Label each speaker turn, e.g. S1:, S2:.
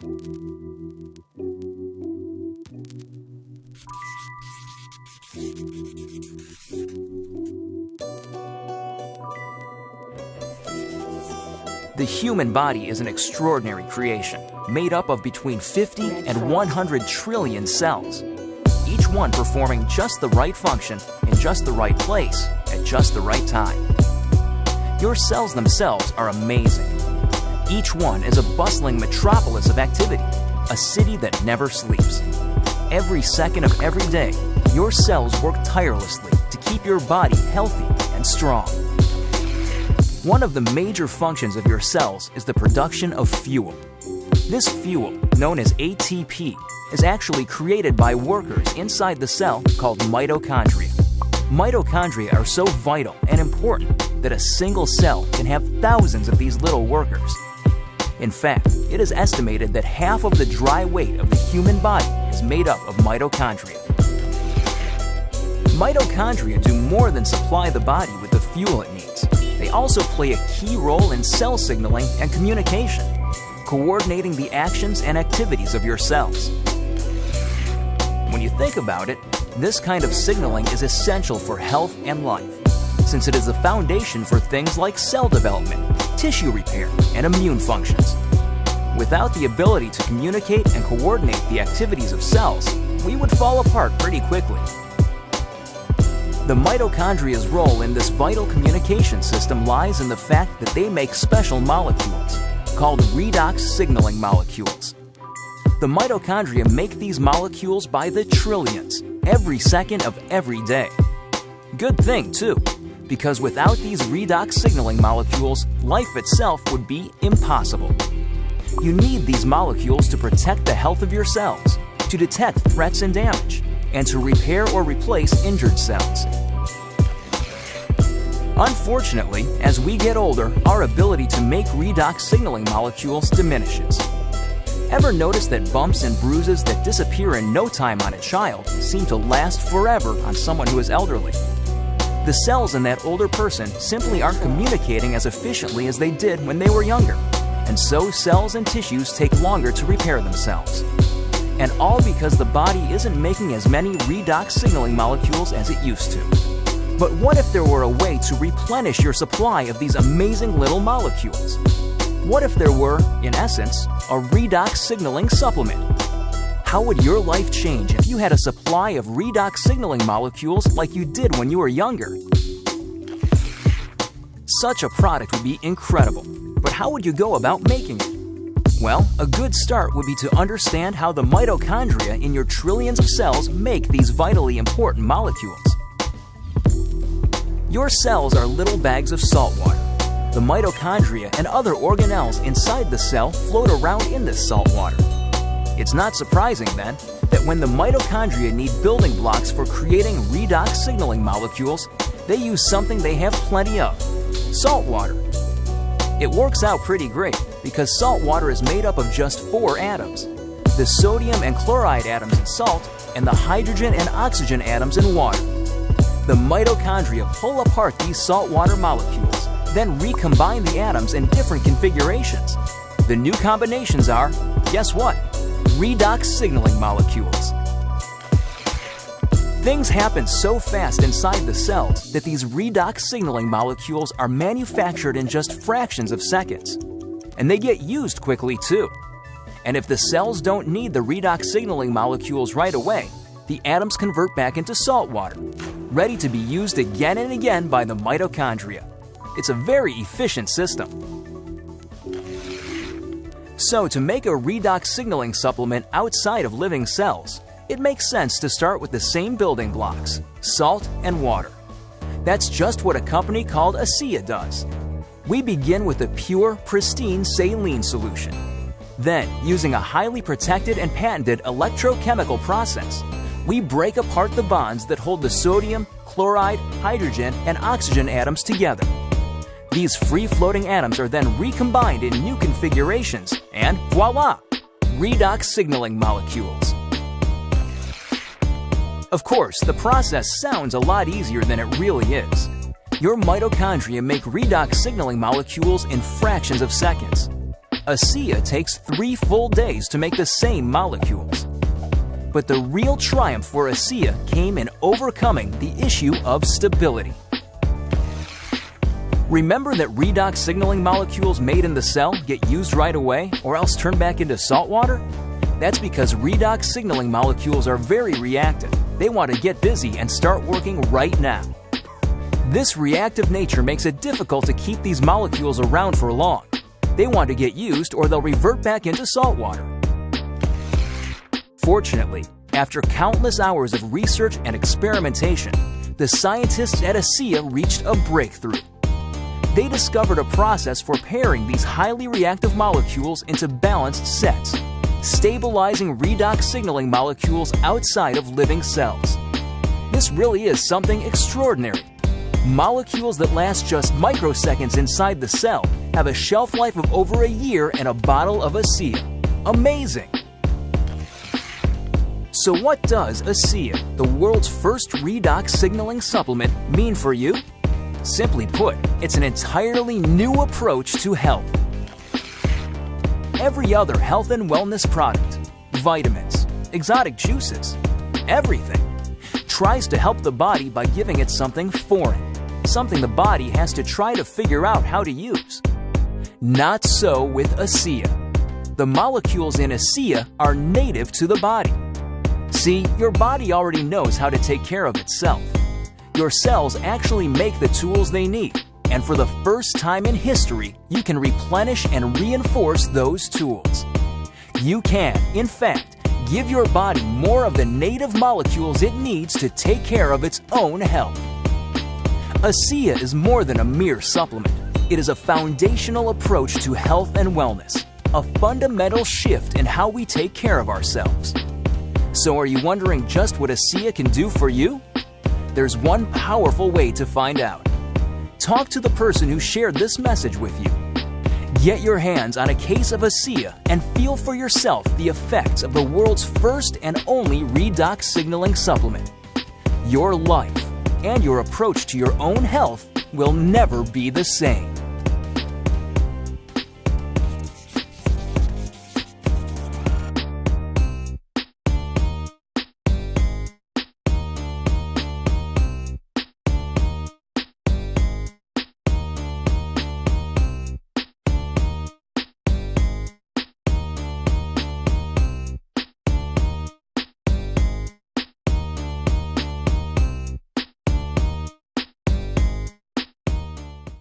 S1: The human body is an extraordinary creation, made up of between 50 and 100 trillion cells, each one performing just the right function in just the right place at just the right time. Your cells themselves are amazing. Each one is a bustling metropolis of activity, a city that never sleeps. Every second of every day, your cells work tirelessly to keep your body healthy and strong. One of the major functions of your cells is the production of fuel. This fuel, known as ATP, is actually created by workers inside the cell called mitochondria. Mitochondria are so vital and important that a single cell can have thousands of these little workers. In fact, it is estimated that half of the dry weight of the human body is made up of mitochondria. Mitochondria do more than supply the body with the fuel it needs. They also play a key role in cell signaling and communication, coordinating the actions and activities of your cells. When you think about it, this kind of signaling is essential for health and life, since it is the foundation for things like cell development, tissue repair, and immune functions. Without the ability to communicate and coordinate the activities of cells, we would fall apart pretty quickly. The mitochondria's role in this vital communication system lies in the fact that they make special molecules, called redox signaling molecules. The mitochondria make these molecules by the trillions, every second of every day. Good thing, too, because without these redox signaling molecules, life itself would be impossible. You need these molecules to protect the health of your cells, to detect threats and damage, and to repair or replace injured cells. Unfortunately, as we get older, our ability to make redox signaling molecules diminishes. Ever notice that bumps and bruises that disappear in no time on a child seem to last forever on someone who is elderly? The cells in that older person simply aren't communicating as efficiently as they did when they were younger, and so cells and tissues take longer to repair themselves. And all because the body isn't making as many redox signaling molecules as it used to. But what if there were a way to replenish your supply of these amazing little molecules? What if there were, in essence, a redox signaling supplement? How would your life change if you had a supply of redox signaling molecules like you did when you were younger? Such a product would be incredible, but how would you go about making it? Well, a good start would be to understand how the mitochondria in your trillions of cells make these vitally important molecules. Your cells are little bags of salt water. The mitochondria and other organelles inside the cell float around in this salt water. It's not surprising, then, that when the mitochondria need building blocks for creating redox signaling molecules, they use something they have plenty of: salt water. It works out pretty great because salt water is made up of just 4 atoms: the sodium and chloride atoms in salt and the hydrogen and oxygen atoms in water. The mitochondria pull apart these saltwater molecules, then recombine the atoms in different configurations. The new combinations are, guess what? Redox signaling molecules. Things happen so fast inside the cells that these redox signaling molecules are manufactured in just fractions of seconds. And they get used quickly too. And if the cells don't need the redox signaling molecules right away, the atoms convert back into salt water, ready to be used again and again by the mitochondria. It's a very efficient system. So to make a redox signaling supplement outside of living cells, it makes sense to start with the same building blocks: salt and water. That's just what a company called ASEA does. We begin with a pure, pristine saline solution. Then, using a highly protected and patented electrochemical process, we break apart the bonds that hold the sodium, chloride, hydrogen, and oxygen atoms together. These free-floating atoms are then recombined in new configurations, and voila! Redox signaling molecules. Of course, the process sounds a lot easier than it really is. Your mitochondria make redox signaling molecules in fractions of seconds. ASEA takes 3 full days to make the same molecules. But the real triumph for ASEA came in overcoming the issue of stability. Remember that redox signaling molecules made in the cell get used right away or else turn back into salt water? That's because redox signaling molecules are very reactive. They want to get busy and start working right now. This reactive nature makes it difficult to keep these molecules around for long. They want to get used or they'll revert back into salt water. Fortunately, after countless hours of research and experimentation, the scientists at ASEA reached a breakthrough. They discovered a process for pairing these highly reactive molecules into balanced sets, stabilizing redox signaling molecules outside of living cells. This really is something extraordinary. Molecules that last just microseconds inside the cell have a shelf life of over a year in a bottle of ASEA. Amazing! So what does ASEA, the world's first redox signaling supplement, mean for you? Simply put, it's an entirely new approach to health. Every other health and wellness product, vitamins, exotic juices, everything, tries to help the body by giving it something foreign, something the body has to try to figure out how to use. Not so with ASEA. The molecules in ASEA are native to the body. See, your body already knows how to take care of itself. Your cells actually make the tools they need, and for the first time in history, you can replenish and reinforce those tools. You can, in fact, give your body more of the native molecules it needs to take care of its own health. ASEA is more than a mere supplement. It is a foundational approach to health and wellness, a fundamental shift in how we take care of ourselves. So are you wondering just what ASEA can do for you? There's one powerful way to find out. Talk to the person who shared this message with you. Get your hands on a case of ASEA and feel for yourself the effects of the world's first and only redox signaling supplement. Your life and your approach to your own health will never be the same.